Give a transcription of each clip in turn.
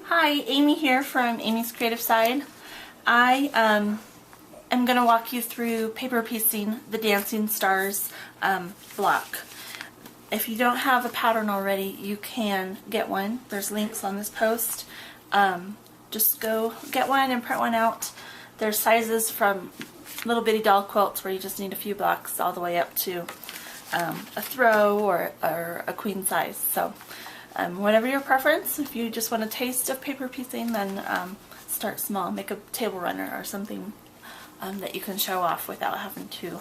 Hi, Amy here from Amy's Creative Side. I am going to walk you through paper piecing the Dancing Stars block. If you don't have a pattern already, you can get one. There's links on this post. Just go get one and print one out. There's sizes from little bitty doll quilts where you just need a few blocks all the way up to a throw or a queen size. So whatever your preference, if you just want a taste of paper piecing, then start small. Make a table runner or something that you can show off without having to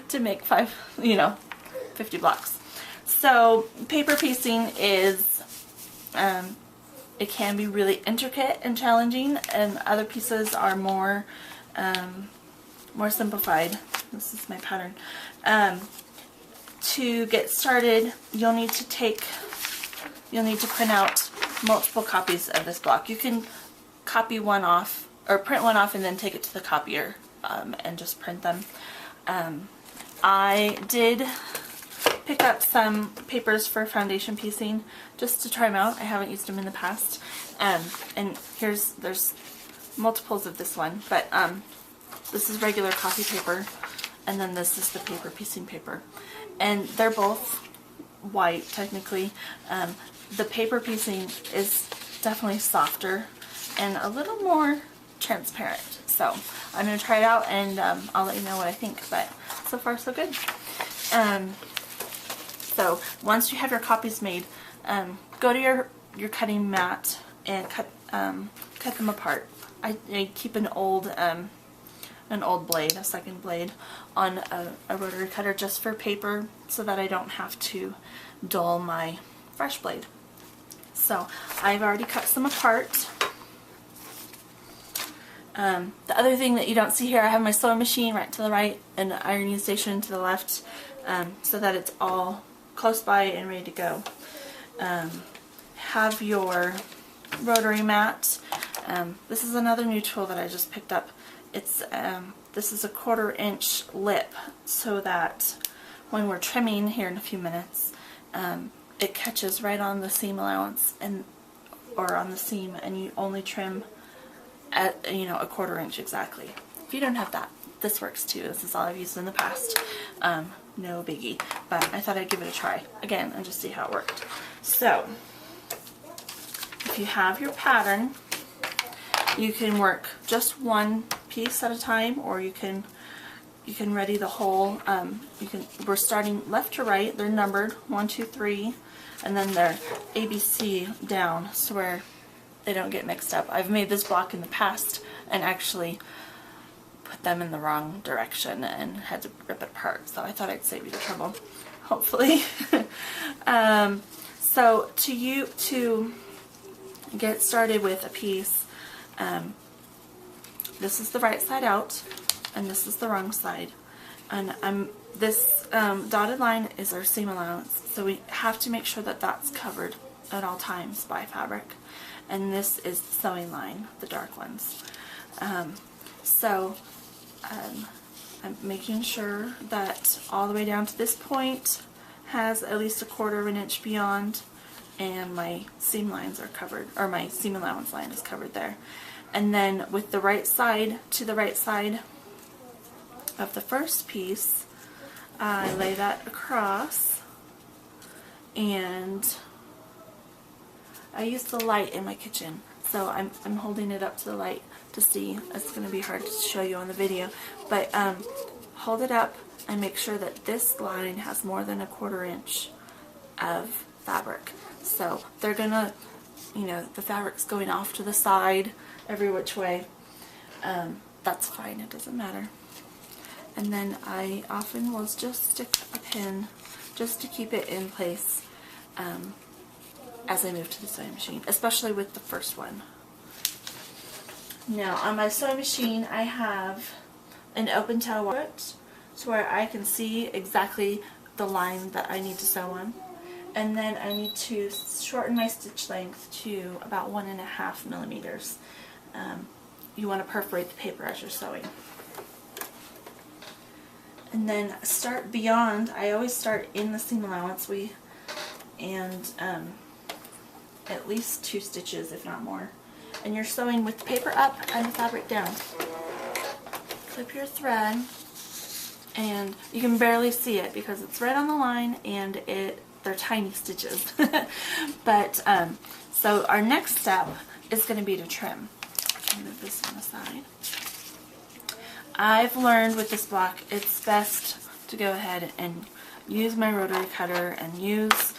to make 50 blocks. So paper piecing is it can be really intricate and challenging, and other pieces are more simplified. This is my pattern. To get started, you'll need to print out multiple copies of this block. You can copy one off or print one off and then take it to the copier and just print them. I did pick up some papers for foundation piecing just to try them out. I haven't used them in the past. And there's multiples of this one, but this is regular copy paper, and then this is the paper piecing paper. And they're both white technically. The paper piecing is definitely softer and a little more transparent. So I'm going to try it out, and I'll let you know what I think, but so far so good. So once you have your copies made, go to your cutting mat and cut them apart. I keep an old blade, a second blade, on a rotary cutter just for paper so that I don't have to dull my fresh blade. So I've already cut some apart. The other thing that you don't see here, I have my sewing machine right to the right and the ironing station to the left, so that it's all close by and ready to go. Have your rotary mat. This is another new tool that I just picked up. It's this is a 1/4 inch lip, so that when we're trimming here in a few minutes, it catches right on the seam allowance or on the seam, and you only trim at a 1/4 inch exactly. If you don't have that, this works too. This is all I've used in the past. No biggie, but I thought I'd give it a try again and just see how it worked. So if you have your pattern, you can work just one piece at a time, or you can ready the whole. We're starting left to right. They're numbered 1, 2, 3, and then they're ABC down, so where they don't get mixed up. I've made this block in the past and actually put them in the wrong direction and had to rip it apart, so I thought I'd save you the trouble, hopefully. So to get started with a piece, this is the right side out and this is the wrong side, and this dotted line is our seam allowance, so we have to make sure that that's covered at all times by fabric, and this is the sewing line, the dark ones. I'm making sure that all the way down to this point has at least a 1/4 inch beyond, and my seam lines are covered, or my seam allowance line is covered there. And then with the right side to the right side of the first piece, I lay that across, and I use the light in my kitchen, so I'm holding it up to the light to see. It's going to be hard to show you on the video, but hold it up and make sure that this line has more than a 1/4 inch of fabric. So they're gonna, the fabric's going off to the side every which way. That's fine, it doesn't matter. And then I often will just stick a pin just to keep it in place as I move to the sewing machine, especially with the first one. Now on my sewing machine I have an open tail wallet to where I can see exactly the line that I need to sew on, and then I need to shorten my stitch length to about 1.5 millimeters. You want to perforate the paper as you're sewing. And then start beyond. I always start in the seam allowance. at least 2 stitches, if not more. And you're sewing with the paper up and the fabric down. Clip your thread, and you can barely see it because it's right on the line and they're tiny stitches. But so our next step is going to be to trim. I'll move this one aside. I've learned with this block it's best to go ahead and use my rotary cutter and use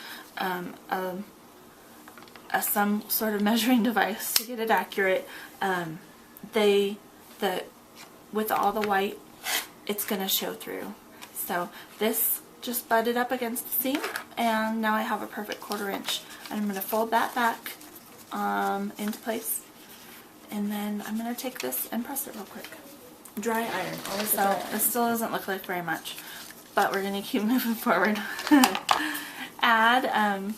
some sort of measuring device to get it accurate. With all the white, it's going to show through. So this just butted up against the seam, and now I have a perfect 1/4 inch. And I'm going to fold that back into place, and then I'm going to take this and press it real quick. Dry iron. So this still doesn't look like very much, but we're going to keep moving forward. Add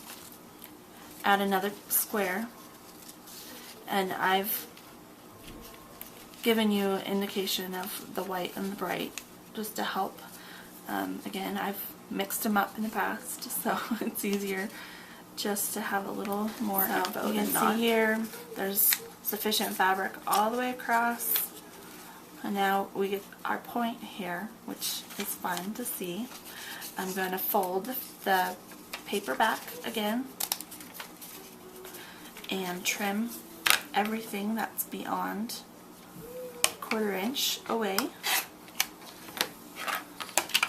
another square, and I've given you an indication of the white and the bright just to help. Again, I've mixed them up in the past, so it's easier just to have a little more info. You can see here there's sufficient fabric all the way across, and now we get our point here, which is fun to see. I'm going to fold the paper back again and trim everything that's beyond 1/4 inch away.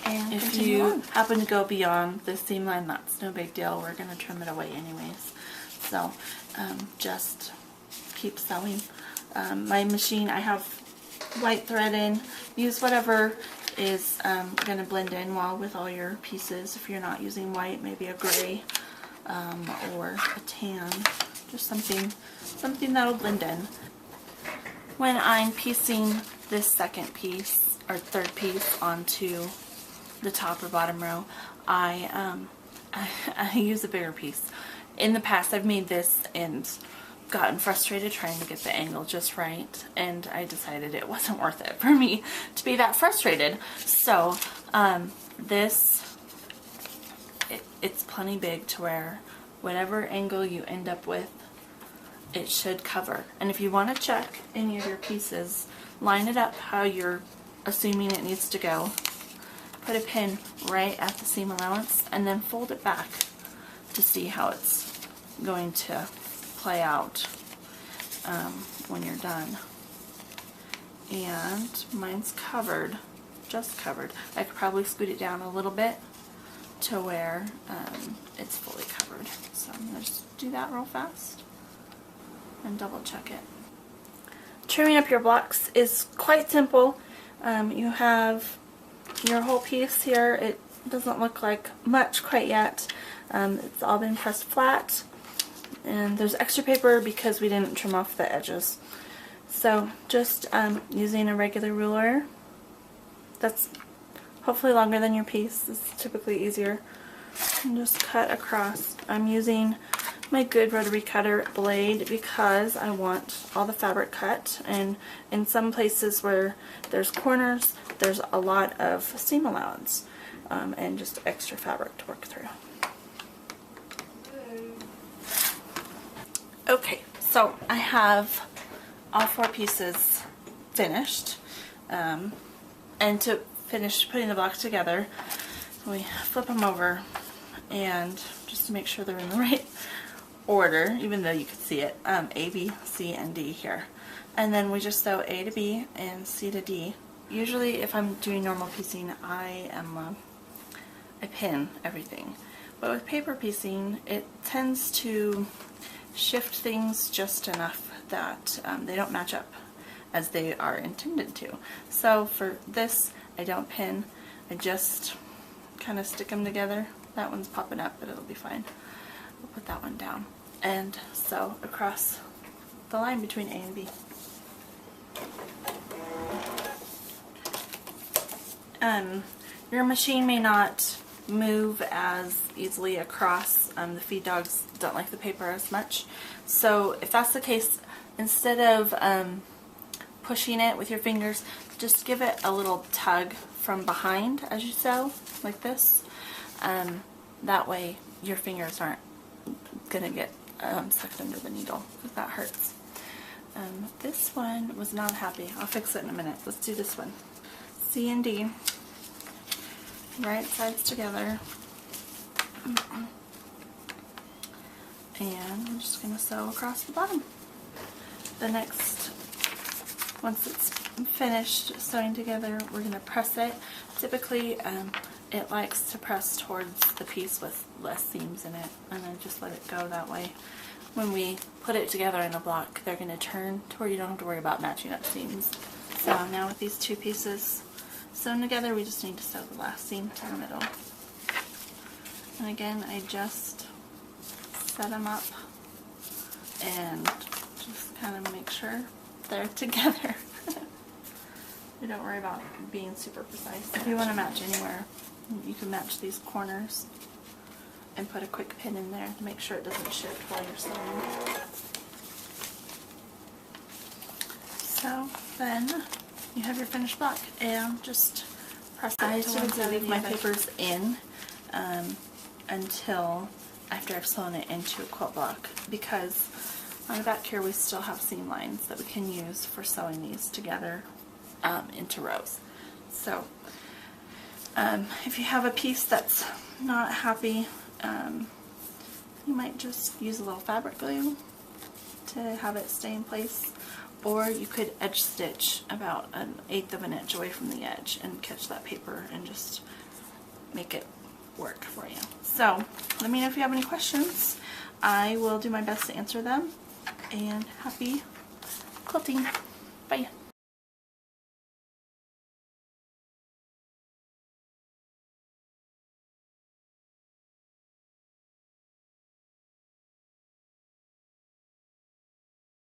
And if you happen to go beyond the seam line, that's no big deal. We're going to trim it away anyways. So just keep sewing. My machine, I have white thread in. Use whatever is going to blend in well with all your pieces. If you're not using white, maybe a gray or a tan. Just something that'll blend in. When I'm piecing this second piece or third piece onto the top or bottom row, I use a bigger piece. In the past, I've made this and gotten frustrated trying to get the angle just right, and I decided it wasn't worth it for me to be that frustrated. So it's plenty big to where whatever angle you end up with, it should cover. And if you want to check any of your pieces, line it up how you're assuming it needs to go. Put a pin right at the seam allowance and then fold it back to see how it's going to play out when you're done. And mine's covered, just covered. I could probably scoot it down a little bit to where it's fully covered. So I'm going to just do that real fast and double check it. Trimming up your blocks is quite simple. You have your whole piece here. It doesn't look like much quite yet. It's all been pressed flat, and there's extra paper because we didn't trim off the edges. So just using a regular ruler that's hopefully longer than your piece. It's typically easier. And just cut across. I'm using my good rotary cutter blade because I want all the fabric cut, and in some places where there's corners, there's a lot of seam allowance and just extra fabric to work through. Okay, so I have all 4 pieces finished, and to finish putting the block together, we flip them over, and just to make sure they're in the right order, even though you could see it, A, B, C, and D here. And then we just sew A to B and C to D. Usually if I'm doing normal piecing, I pin everything. But with paper piecing, it tends to shift things just enough that they don't match up as they are intended to. So for this, I don't pin, I just kind of stick them together. That one's popping up, but it'll be fine. We'll put that one down and sew across the line between A and B. Your machine may not move as easily across. The feed dogs don't like the paper as much. So if that's the case, instead of pushing it with your fingers, just give it a little tug from behind as you sew, like this. That way your fingers aren't going to get stuck it under the needle because that hurts. This one was not happy. I'll fix it in a minute. Let's do this one. C and D. Right sides together. And I'm just going to sew across the bottom. The next, once it's finished sewing together, we're going to press it. Typically, it likes to press towards the piece with less seams in it, and then just let it go that way. When we put it together in a block, they're going to turn to where you don't have to worry about matching up seams. So now with these two pieces sewn together, we just need to sew the last seam in the middle. And again, I just set them up and just kind of make sure they're together. We don't worry about being super precise. If you want to match anywhere, you can match these corners and put a quick pin in there to make sure it doesn't shift while you're sewing. So then you have your finished block, and just press it. I typically leave my papers in until after I've sewn it into a quilt block, because on the back here we still have seam lines that we can use for sewing these together into rows. So if you have a piece that's not happy, you might just use a little fabric glue to have it stay in place, or you could edge stitch about 1/8 of an inch away from the edge and catch that paper and just make it work for you. So let me know if you have any questions. I will do my best to answer them, and happy quilting. Bye.